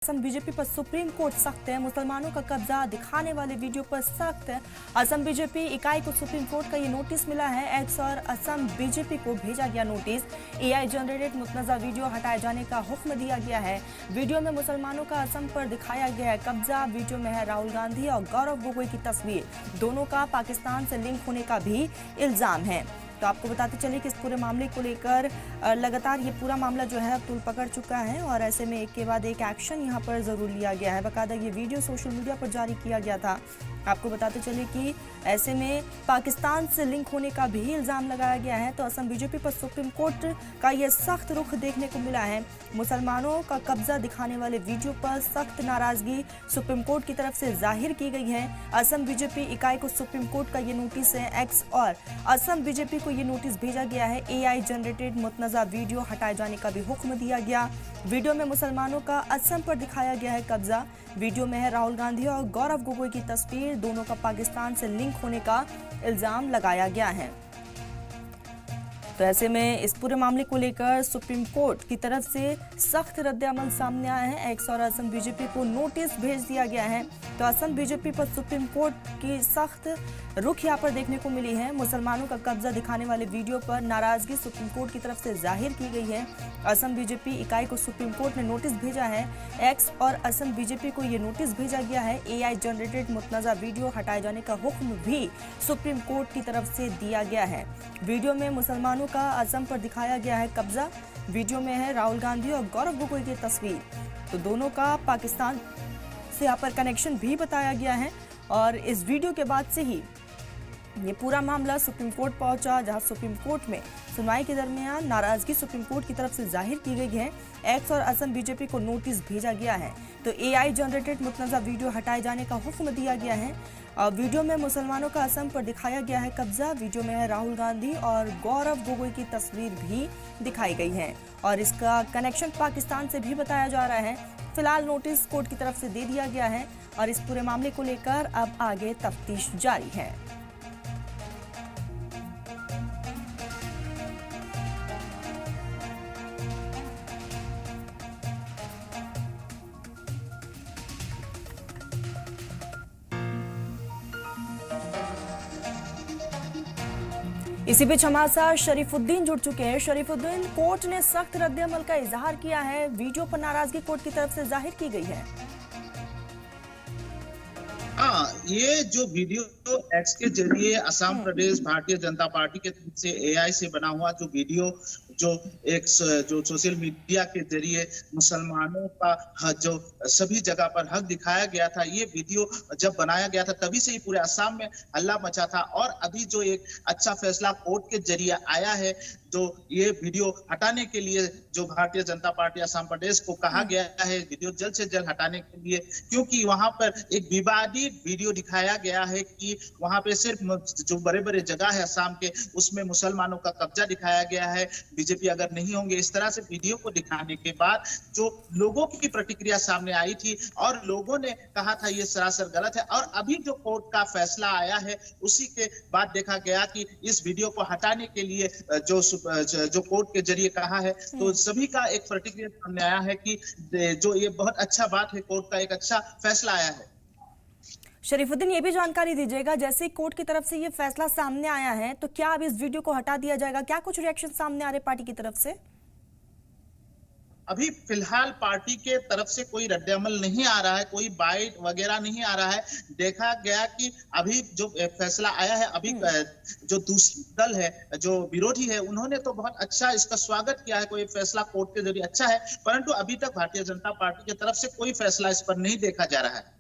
Assam BJP पर supreme court सख्त है। मुसलमानों का कब्जा दिखाने वाले वीडियो पर सख्त है। असम बीजेपी इकाई को सुप्रीम कोर्ट का ये नोटिस मिला है। एक्स और असम बीजेपी को भेजा गया नोटिस। एआई जनरेटेड मुतनज़ा वीडियो हटाए जाने का हुक्म दिया गया है। वीडियो में मुसलमानों का असम पर दिखाया गया है कब्जा। वीडियो में है राहुल गांधी और गौरव गोगोई की तस्वीर। दोनों का पाकिस्तान से लिंक होने का भी इल्जाम है। तो आपको बताते चले कि इस पूरे मामले को लेकर लगातार ये पूरा मामला जो है तूल पकड़ चुका है और ऐसे में एक के बाद एक एक्शन यहाँ पर जरूर लिया गया है। बाकायदा ये वीडियो सोशल मीडिया पर जारी किया गया था। आपको बताते चले कि ऐसे में पाकिस्तान से लिंक होने का भी इल्जाम लगाया गया है। तो असम बीजेपी पर सुप्रीम कोर्ट का ये सख्त रुख देखने को मिला है। मुसलमानों का कब्जा दिखाने वाले वीडियो पर सख्त नाराजगी सुप्रीम कोर्ट की तरफ से जाहिर की गई है। असम बीजेपी इकाई को सुप्रीम कोर्ट का ये नोटिस है। एक्स और असम बीजेपी को ये नोटिस भेजा गया है। एआई जनरेटेड मुतनज़ा वीडियो हटाए जाने का भी हुक्म दिया गया। वीडियो में मुसलमानों का असम पर दिखाया गया है कब्जा। वीडियो में है राहुल गांधी और गौरव गोगोई की तस्वीर। दोनों का पाकिस्तान से लिंक होने का इल्जाम लगाया गया है। तो ऐसे में इस पूरे मामले को लेकर सुप्रीम कोर्ट की तरफ से सख्त रद्द-ए-अमल सामने आया है। एक्स और असम बीजेपी को नोटिस भेज दिया गया है। तो असम बीजेपी पर सुप्रीम कोर्ट की सख्त रुख यहाँ पर देखने को मिली है। मुसलमानों का कब्जा दिखाने वाले वीडियो पर नाराजगी सुप्रीम कोर्ट की तरफ से जाहिर की गई है। असम बीजेपी इकाई को सुप्रीम कोर्ट ने नोटिस भेजा है। एक्स और असम बीजेपी को ये नोटिस भेजा गया है। एआई जनरेटेड मुतनज़ा वीडियो हटाए जाने का हुक्म भी सुप्रीम कोर्ट की तरफ से दिया गया है। वीडियो में मुसलमानों का असम पर दिखाया गया है कब्जा। वीडियो में है राहुल गांधी और गौरव गोगोई की तस्वीर। तो दोनों का पाकिस्तान से यहाँ पर कनेक्शन भी बताया गया है और इस वीडियो के बाद से ही ये पूरा मामला सुप्रीम कोर्ट पहुंचा, जहां सुप्रीम कोर्ट में सुनवाई के दरमियान नाराजगी सुप्रीम कोर्ट की तरफ से जाहिर की गई है। एक्स और असम बीजेपी को नोटिस भेजा गया है। तो एआई जनरेटेड मुतनज़ा वीडियो हटाए जाने का हुक्म दिया गया है। वीडियो में मुसलमानों का असम पर दिखाया गया है कब्जा। वीडियो में है राहुल गांधी और गौरव गोगोई की तस्वीर भी दिखाई गई है और इसका कनेक्शन पाकिस्तान से भी बताया जा रहा है। फिलहाल नोटिस कोर्ट की तरफ से दे दिया गया है और इस पूरे मामले को लेकर अब आगे तफ्तीश जारी है। इसी बीच हमारे साथ शरीफुद्दीन जुड़ चुके हैं। शरीफुद्दीन, कोर्ट ने सख्त रद्द-ए-अमल का इजहार किया है। वीडियो पर नाराजगी कोर्ट की तरफ से जाहिर की गई है। हाँ, ये जो वीडियो एक्स के जरिए असम प्रदेश भारतीय जनता पार्टी के तरफ से एआई से बना हुआ जो वीडियो जो सोशल मीडिया के जरिए मुसलमानों का जो सभी जगह पर हक दिखाया गया था, ये वीडियो जब बनाया गया था तभी से ही पूरे असम में हल्ला मचा था। और अभी जो एक अच्छा फैसला कोर्ट के जरिए आया है, जो ये वीडियो हटाने के लिए जो भारतीय जनता पार्टी असम प्रदेश को कहा गया है वीडियो जल्द से जल्द हटाने के लिए, क्योंकि वहां पर एक विवादित वीडियो दिखाया गया है कि वहां पे सिर्फ जो बड़े बड़े जगह है असम के, उसमें मुसलमानों का कब्जा दिखाया गया है। बीजेपी अगर नहीं होंगे, इस तरह से वीडियो को दिखाने के बाद जो लोगों की प्रतिक्रिया सामने आई थी और लोगों ने कहा था ये सरासर गलत है। और अभी जो कोर्ट का फैसला आया है उसी के बाद देखा गया कि इस वीडियो को हटाने के लिए जो कोर्ट के जरिए कहा है, तो सभी का एक प्रतिक्रिया सामने आया है कि जो ये बहुत अच्छा बात है, कोर्ट का एक अच्छा फैसला आया है। शरीफुद्दीन, ये भी जानकारी दीजिएगा, जैसे कोर्ट की तरफ से ये फैसला सामने आया है तो क्या अब इस वीडियो को हटा दिया जाएगा? क्या कुछ रिएक्शन सामने आ रहे पार्टी की तरफ से? अभी फिलहाल पार्टी के तरफ से कोई रद्द-ए-अमल नहीं आ रहा है, कोई बाइट वगैरह नहीं आ रहा है। देखा गया कि अभी जो फैसला आया है, अभी जो दूसरी दल है, जो विरोधी है, उन्होंने तो बहुत अच्छा इसका स्वागत किया है। कोई फैसला कोर्ट के जरिए अच्छा है, परंतु अभी तक भारतीय जनता पार्टी की तरफ से कोई फैसला इस पर नहीं देखा जा रहा है।